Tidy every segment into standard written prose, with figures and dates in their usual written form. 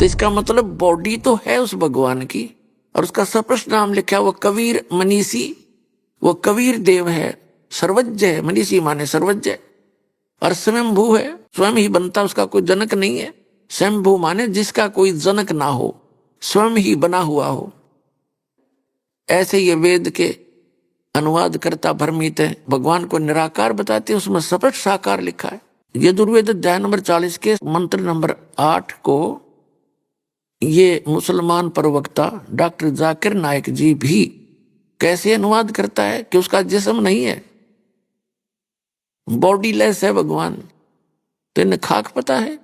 तो इसका मतलब बॉडी तो है उस भगवान की, और उसका स्पष्ट नाम लिखा है, वो कबीर मनीषी, वो कबीर देव है, सर्वज्ञ है। मनीषी माने सर्वज्ञ, और स्वयंभू है, स्वयं ही बनता, उसका कोई जनक नहीं है। स्वयंभू माने जिसका कोई जनक ना हो, स्वयं ही बना हुआ हो। ऐसे ये वेद के अनुवाद करता भ्रमित है, भगवान को निराकार बताते हैं, उसमें स्पष्ट साकार लिखा है। यजुर्वेद अध्याय नंबर 40 के मंत्र नंबर 8 को ये मुसलमान प्रवक्ता डॉक्टर जाकिर नायक जी भी कैसे अनुवाद करता है कि उसका जिस्म नहीं है, बॉडीलेस है भगवान। तो इन्हें खाक पता है।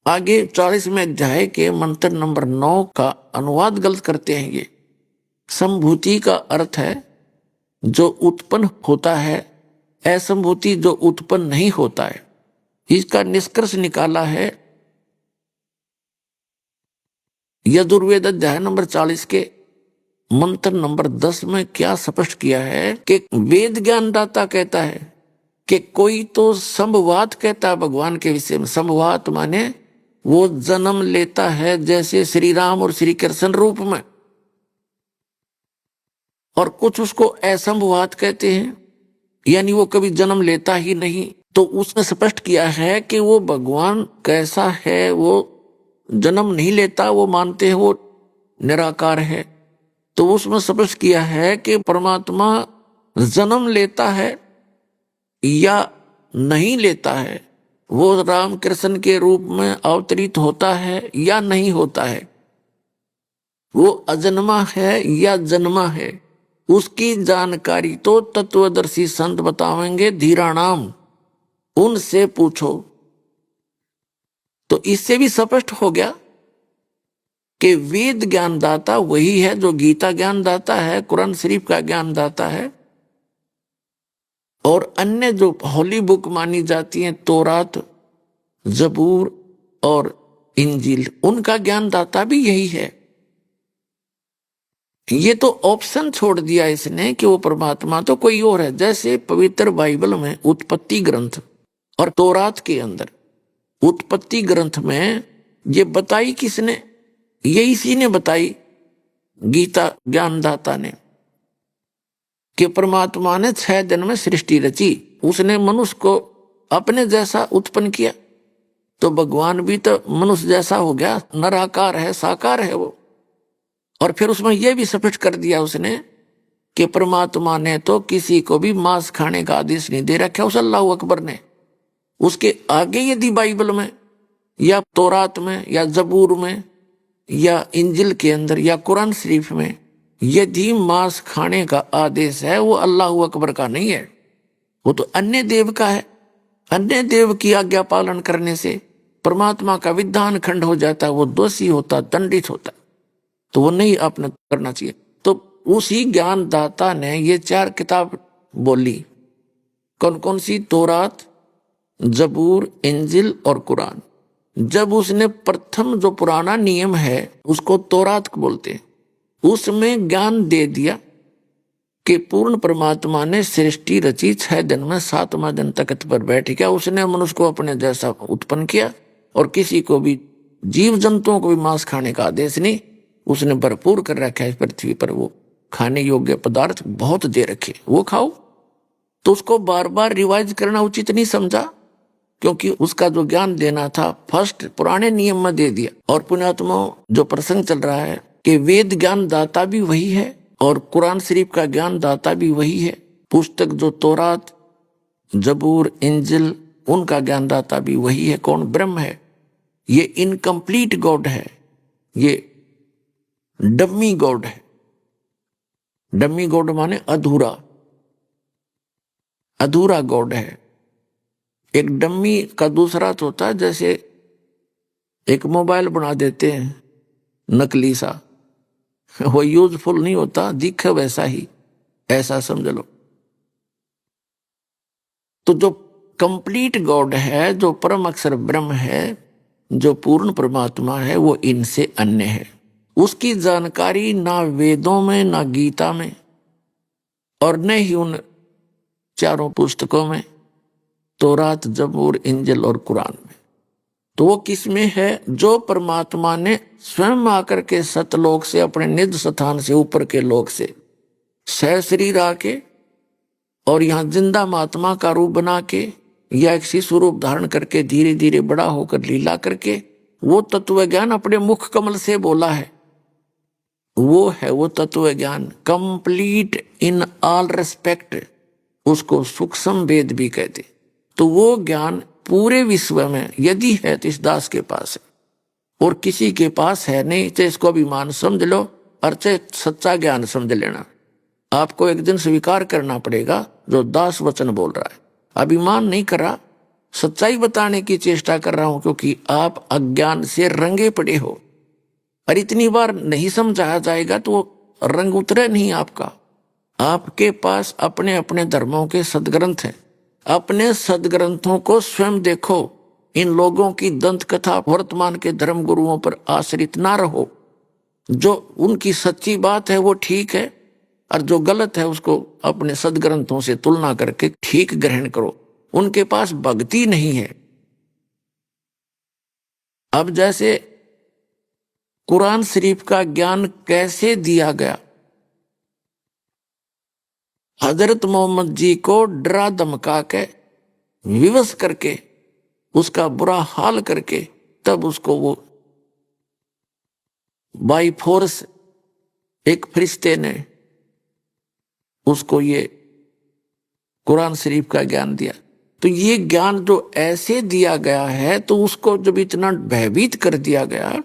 आगे 40वें अध्याय के मंत्र नंबर 9 का अनुवाद गलत करते हैं। ये संभूति का अर्थ है जो उत्पन्न होता है, असंभूति जो उत्पन्न नहीं होता है। इसका निष्कर्ष निकाला है यजुर्वेद अध्याय नंबर 40 के मंत्र नंबर 10 में। क्या स्पष्ट किया है कि वेद ज्ञानदाता कहता है कि कोई तो संभवात कहता है भगवान के विषय में। संभवात माने वो जन्म लेता है जैसे श्री राम और श्री कृष्ण रूप में, और कुछ उसको असंभवात कहते हैं, यानी वो कभी जन्म लेता ही नहीं। तो उसने स्पष्ट किया है कि वो भगवान कैसा है, वो जन्म नहीं लेता, वो मानते हैं वो निराकार है। तो उसमें स्पष्ट किया है कि परमात्मा जन्म लेता है या नहीं लेता है, वो राम कृष्ण के रूप में अवतरित होता है या नहीं होता है, वो अजन्मा है या जन्मा है, उसकी जानकारी तो तत्वदर्शी संत बतावेंगे। धीराणाम, उनसे पूछो। तो इससे भी स्पष्ट हो गया कि वेद ज्ञानदाता वही है जो गीता ज्ञानदाता है, कुरान शरीफ का ज्ञानदाता है, और अन्य जो होली बुक मानी जाती हैं, तौरात, जबूर और इंजील, उनका ज्ञानदाता भी यही है। ये तो ऑप्शन छोड़ दिया इसने कि वो परमात्मा तो कोई और है। जैसे पवित्र बाइबल में उत्पत्ति ग्रंथ और तौरात के अंदर उत्पत्ति ग्रंथ में ये बताई किसने? ये इसी ने बताई, गीता ज्ञानदाता ने, कि परमात्मा ने 6 दिन में सृष्टि रची, उसने मनुष्य को अपने जैसा उत्पन्न किया। तो भगवान भी तो मनुष्य जैसा हो गया, निराकार है, साकार है वो। और फिर उसमें यह भी स्पष्ट कर दिया उसने कि परमात्मा ने तो किसी को भी मांस खाने का आदेश नहीं दे रखा उस अल्लाह अकबर ने। उसके आगे यदि बाइबल में या तौरात में या जबूर में या इंजिल के अंदर या कुरान शरीफ में यदि मांस खाने का आदेश है, वो अल्लाह अकबर का नहीं है, वो तो अन्य देव का है। अन्य देव की आज्ञा पालन करने से परमात्मा का विधान खंड हो जाता है, वो दोषी होता, दंडित होता, तो वो नहीं आपने करना चाहिए। तो उसी ज्ञानदाता ने ये 4 किताब बोली। कौन कौन सी? तौरात, जबूर, इंजिल और कुरान। जब उसने प्रथम जो पुराना नियम है उसको तौरात बोलते हैं, उसमें ज्ञान दे दिया कि पूर्ण परमात्मा ने सृष्टि रची 6 दिन में, 7वां दिन तख्त पर बैठ गया, उसने मनुष्य को अपने जैसा उत्पन्न किया, और किसी को भी जीव जंतुओं को भी मांस खाने का आदेश नहीं, उसने भरपूर कर रखा है इस पृथ्वी पर। वो खाने योग्य पदार्थ बहुत दे रखे, वो खाओ। तो उसको बार बार रिवाइज करना उचित नहीं समझा, क्योंकि उसका जो ज्ञान देना था फर्स्ट पुराने नियम में दे दिया। और पुण्यात्मा जो प्रसंग चल रहा है कि वेद ज्ञान दाता भी वही है और कुरान शरीफ का ज्ञान दाता भी वही है। पुस्तक जो तौरात, जबूर, इंजिल, उनका ज्ञान दाता भी वही है। कौन? ब्रह्म है। ये इनकम्प्लीट गॉड है, ये डम्मी गॉड है। डम्मी गॉड माने अधूरा, अधूरा गॉड है। एक डम्मी का दूसरा अर्थ होता है जैसे एक मोबाइल बना देते हैं नकली सा, वो यूजफुल नहीं होता, दिखे वैसा ही, ऐसा समझ लो। तो जो कंप्लीट गॉड है, जो परम अक्षर ब्रह्म है, जो पूर्ण परमात्मा है, वो इनसे अन्य है। उसकी जानकारी ना वेदों में, ना गीता में, और न ही उन 4 पुस्तकों में, तौरात, जबूर, इंजिल और कुरान में। तो वो किस में है? जो परमात्मा ने स्वयं आकर के सतलोक से, अपने निज स्थान से, ऊपर के लोक से सह शरीर आके और यहाँ जिंदा महात्मा का रूप बना के या एक शिशु रूप धारण करके धीरे धीरे बड़ा होकर लीला करके वो तत्व ज्ञान अपने मुख कमल से बोला है। वो है वो तत्व ज्ञान कंप्लीट इन ऑल रेस्पेक्ट, उसको सूक्ष्म वेद भी कहते। तो वो ज्ञान पूरे विश्व में यदि है तो इस दास के पास है, और किसी के पास है नहीं तो इसको अभिमान समझ लो और चाहे सच्चा ज्ञान समझ लेना। आपको एक दिन स्वीकार करना पड़ेगा जो दास वचन बोल रहा है। अभिमान नहीं कर रहा, सच्चाई बताने की चेष्टा कर रहा हूं, क्योंकि आप अज्ञान से रंगे पड़े हो और इतनी बार नहीं समझाया जाएगा तो रंग उतरे नहीं आपका। आपके पास अपने अपने धर्मों के सदग्रंथ हैं, अपने सदग्रंथों को स्वयं देखो। इन लोगों की दंत कथा वर्तमान के धर्म गुरुओं पर आश्रित ना रहो। जो उनकी सच्ची बात है वो ठीक है, और जो गलत है उसको अपने सदग्रंथों से तुलना करके ठीक ग्रहण करो। उनके पास भक्ति नहीं है। अब जैसे कुरान शरीफ का ज्ञान कैसे दिया गया, हजरत मोहम्मद जी को डरा धमका के विवश करके उसका बुरा हाल करके तब उसको वो बाई फोर्स एक फरिश्ते ने उसको ये कुरान शरीफ का ज्ञान दिया। तो ये ज्ञान जो ऐसे दिया गया है, तो उसको जब इतना भयभीत कर दिया गया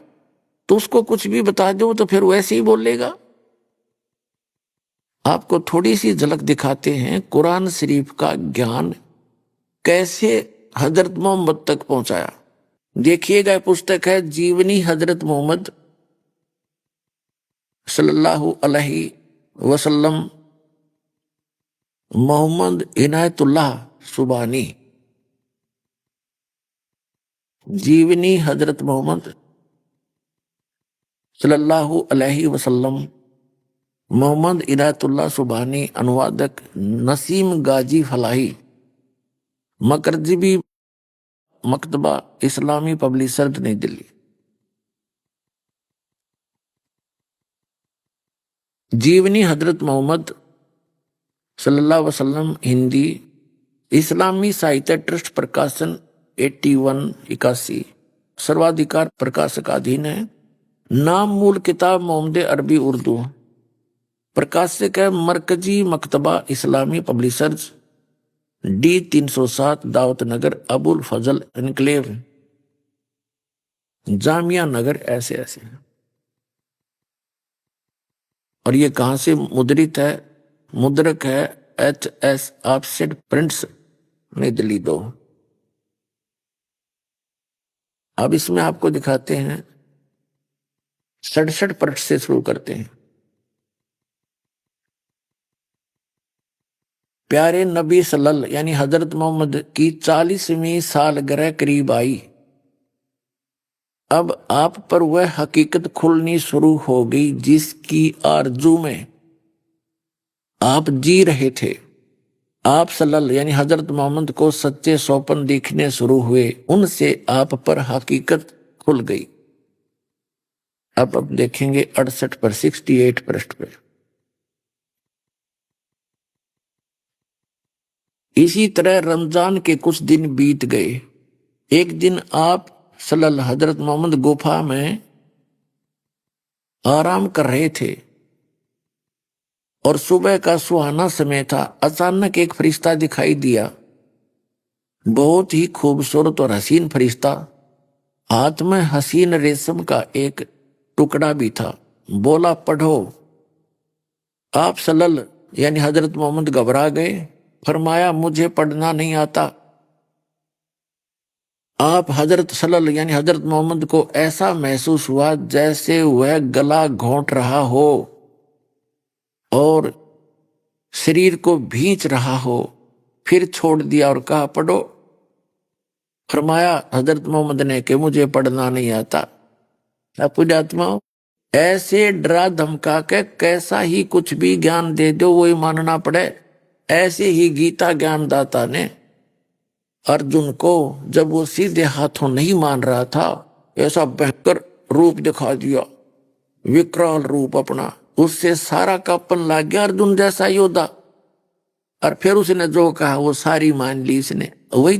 तो उसको कुछ भी बता दो तो फिर वैसे ही बोलेगा। आपको थोड़ी सी झलक दिखाते हैं कुरान शरीफ का ज्ञान कैसे हजरत मोहम्मद तक पहुंचाया। देखिएगा, पुस्तक है जीवनी हजरत मोहम्मद सल्लल्लाहु अलैहि वसल्लम, मोहम्मद इनायतुल्लाह सुबानी। जीवनी हजरत मोहम्मद सल्लल्लाहु अलैहि वसल्लम, मोहम्मद इनायतुल्लाह सुबानी, अनुवादक नसीम गाजी फलाही, मकरजीबी मकतबा इस्लामी पब्लिशर्स नई दिल्ली। जीवनी हजरत मोहम्मद सल्लल्लाहु अलैहि वसल्लम, हिंदी, इस्लामी साहित्य ट्रस्ट प्रकाशन 8181, सर्वाधिकार प्रकाशकाधीन है। नाम मूल किताब मोहम्मद अरबी उर्दू, प्रकाशक है मरकजी मकतबा इस्लामी पब्लिशर्स, D 307 दावत नगर, अबुल फजल एनक्लेव, जामिया नगर, ऐसे ऐसे। और ये कहां से मुद्रित है? मुद्रक है HS ऑफसेट प्रिंट्स, नई दिल्ली 2। अब इसमें आपको दिखाते हैं 67 पृष्ठ से शुरू करते हैं। प्यारे नबी सल्लल्लाहु यानी हजरत मोहम्मद की 40वीं सालगिरह करीब आई। अब आप पर वह हकीकत खुलनी शुरू हो गई जिसकी आरजू में आप जी रहे थे। आप सल्लल्लाहु यानी हजरत मोहम्मद को सच्चे सौपन दिखने शुरू हुए, उनसे आप पर हकीकत खुल गई। अब देखेंगे 68 पर 68 पृष्ठ पे। इसी तरह रमजान के कुछ दिन बीत गए। एक दिन आप सल्लल्लाहु हजरत मोहम्मद गुफा में आराम कर रहे थे और सुबह का सुहाना समय था। अचानक एक फरिश्ता दिखाई दिया, बहुत ही खूबसूरत और हसीन फरिश्ता। हाथ में हसीन रेशम का एक टुकड़ा भी था। बोला, पढ़ो। आप सल्लल्लाहु यानी हजरत मोहम्मद घबरा गए। फरमाया, मुझे पढ़ना नहीं आता। आप हजरत सल्लल्लाहु यानी हजरत मोहम्मद को ऐसा महसूस हुआ जैसे वह गला घोंट रहा हो और शरीर को भींच रहा हो। फिर छोड़ दिया और कहा, पढ़ो। फरमाया हजरत मोहम्मद ने कि मुझे पढ़ना नहीं आता। पुण्यात्मा, ऐसे डरा धमका के कैसा ही कुछ भी ज्ञान दे दो वही मानना पड़े। ऐसे ही गीता ज्ञानदाता ने अर्जुन को जब वो सीधे हाथों नहीं मान रहा था, ऐसा भयंकर रूप दिखा दिया, विकराल रूप अपना, उससे सारा कापन लग गया अर्जुन जैसा योद्धा। और फिर उसने जो कहा वो सारी मान ली इसने। वही